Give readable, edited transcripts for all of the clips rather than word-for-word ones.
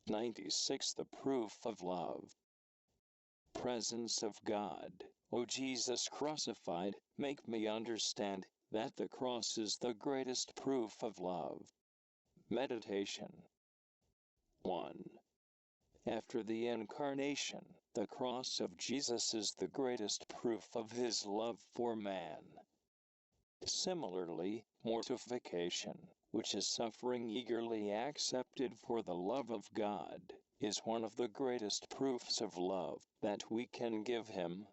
96. The proof of love. Presence of God. O Jesus crucified, make me understand that the cross is the greatest proof of love. Meditation. 1. After the Incarnation, the cross of Jesus is the greatest proof of his love for man. Similarly, mortification, which is suffering eagerly accepted for the love of God, is one of the greatest proofs of love that we can give him.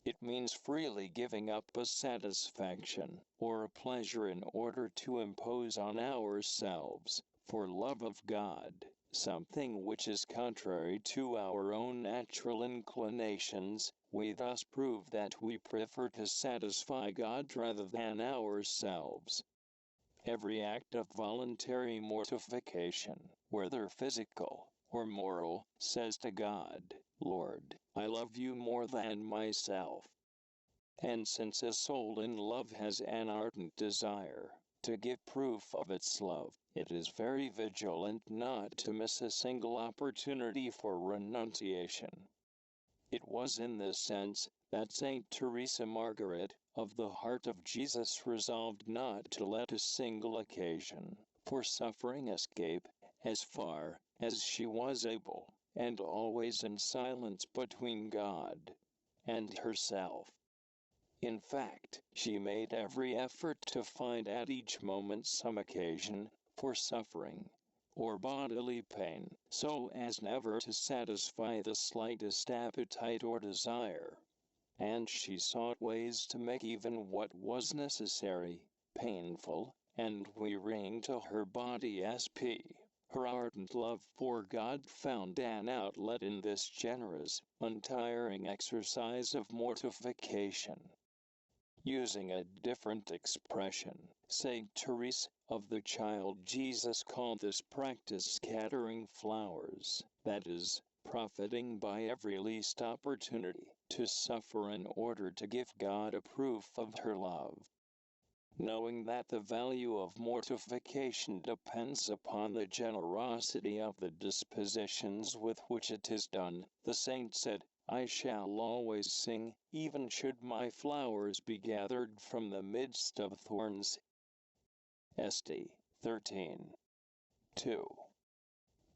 It means freely giving up a satisfaction or a pleasure in order to impose on ourselves, for love of God, something which is contrary to our own natural inclinations. We thus prove that we prefer to satisfy God rather than ourselves. Every act of voluntary mortification, whether physical or moral, says to God, Lord, I love you more than myself. And since a soul in love has an ardent desire to give proof of its love, it is very vigilant not to miss a single opportunity for renunciation. It was in this sense that Saint Teresa Margaret, of the Heart of Jesus, resolved not to let a single occasion for suffering escape, as far as she was able, and always in silence between God and herself. In fact, she made every effort to find at each moment some occasion for suffering or bodily pain, so as never to satisfy the slightest appetite or desire. And she sought ways to make even what was necessary, painful, and wearying to her body. Her ardent love for God found an outlet in this generous, untiring exercise of mortification. Using a different expression, Saint Teresa of the Child Jesus called this practice scattering flowers, that is, profiting by every least opportunity to suffer in order to give God a proof of her love. Knowing that the value of mortification depends upon the generosity of the dispositions with which it is done, the saint said, I shall always sing, even should my flowers be gathered from the midst of thorns. St. 13. 2.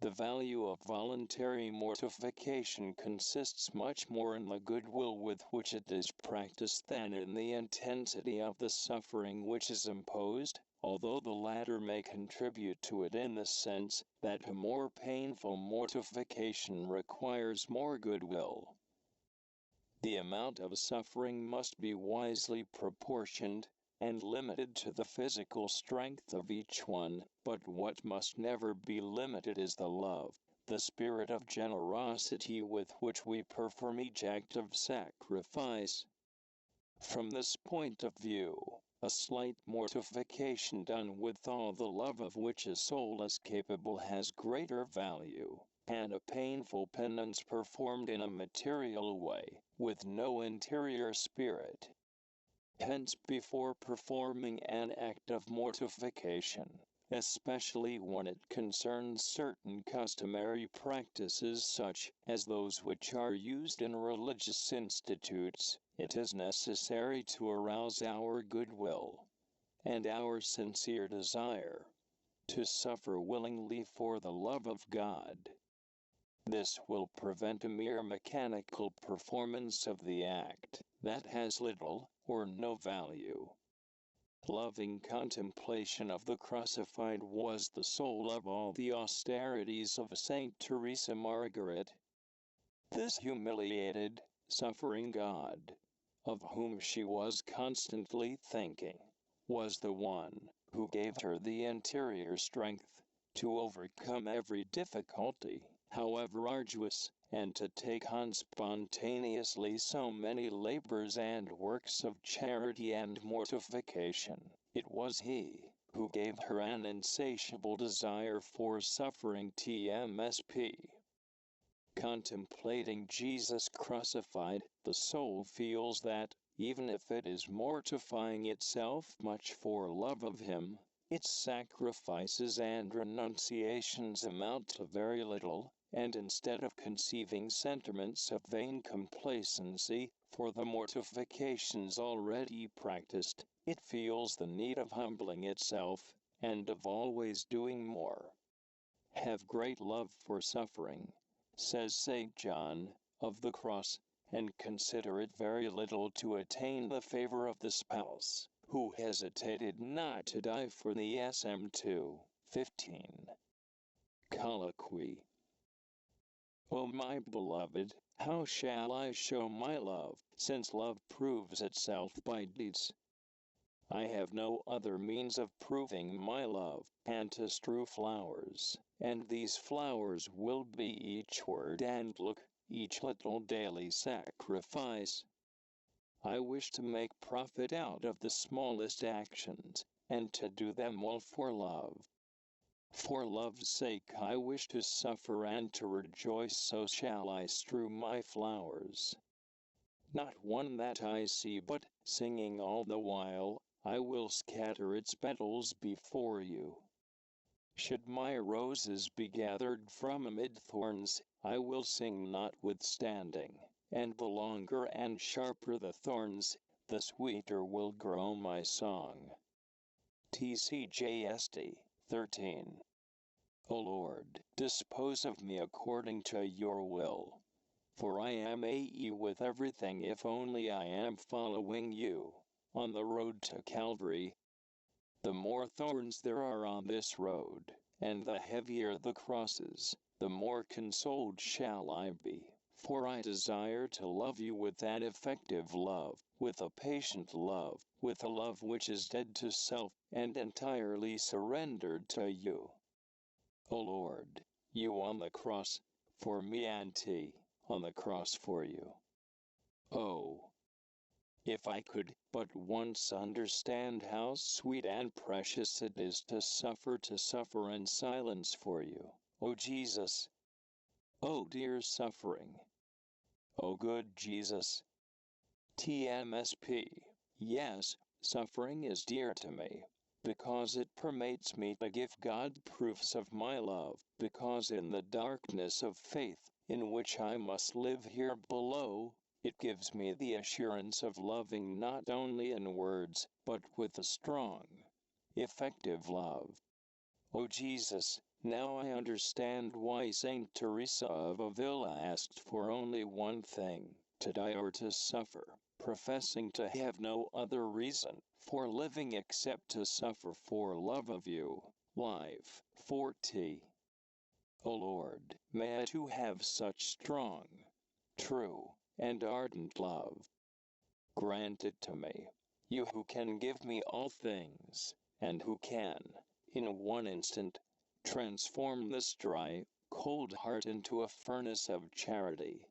The value of voluntary mortification consists much more in the goodwill with which it is practiced than in the intensity of the suffering which is imposed, although the latter may contribute to it in the sense that a more painful mortification requires more goodwill. The amount of suffering must be wisely proportioned and limited to the physical strength of each one, but what must never be limited is the love, the spirit of generosity with which we perform each act of sacrifice. From this point of view, a slight mortification done with all the love of which a soul is capable has greater value, and a painful penance performed in a material way, with no interior spirit. Hence, before performing an act of mortification, especially when it concerns certain customary practices such as those which are used in religious institutes, it is necessary to arouse our goodwill and our sincere desire to suffer willingly for the love of God. This will prevent a mere mechanical performance of the act that has little or no value. Loving contemplation of the crucified was the soul of all the austerities of Saint Teresa Margaret. This humiliated, suffering God, of whom she was constantly thinking, was the one who gave her the interior strength to overcome every difficulty, however arduous, and to take on spontaneously so many labors and works of charity and mortification. It was He who gave her an insatiable desire for suffering. Contemplating Jesus crucified, the soul feels that, even if it is mortifying itself much for love of Him, Its sacrifices and renunciations amount to very little, and instead of conceiving sentiments of vain complacency for the mortifications already practiced, it feels the need of humbling itself, and of always doing more. Have great love for suffering, says St. John of the Cross, and consider it very little to attain the favor of the spouse, who hesitated not to die for the SM2. 15. Colloquy. O my beloved, how shall I show my love, since love proves itself by deeds? I have no other means of proving my love, and to strew flowers, and these flowers will be each word and look, each little daily sacrifice. I wish to make profit out of the smallest actions, and to do them all for love. For love's sake I wish to suffer and to rejoice, so shall I strew my flowers. Not one that I see, but, singing all the while, I will scatter its petals before you. Should my roses be gathered from amid thorns, I will sing notwithstanding, and the longer and sharper the thorns, the sweeter will grow my song. TCJST 13. O Lord, dispose of me according to your will. For I am with everything if only I am following you, on the road to Calvary. The more thorns there are on this road, and the heavier the crosses, the more consoled shall I be, for I desire to love you with that effective love, with a patient love, with a love which is dead to self, and entirely surrendered to you. O Lord, you on the cross, for me, and He on the cross for you. Oh, if I could but once understand how sweet and precious it is to suffer in silence for you, O Jesus. O dear suffering. O good Jesus. TMSP. Yes, suffering is dear to me, because it permits me to give God proofs of my love, because in the darkness of faith, in which I must live here below, it gives me the assurance of loving not only in words, but with a strong, effective love. O Jesus, now I understand why Saint Teresa of Avila asked for only one thing, to die or to suffer, professing to have no other reason for living except to suffer for love of you. Life 40. O Lord, may I too have such strong, true, and ardent love. Grant it to me, you who can give me all things, and who can, in one instant, transform this dry, cold heart into a furnace of charity.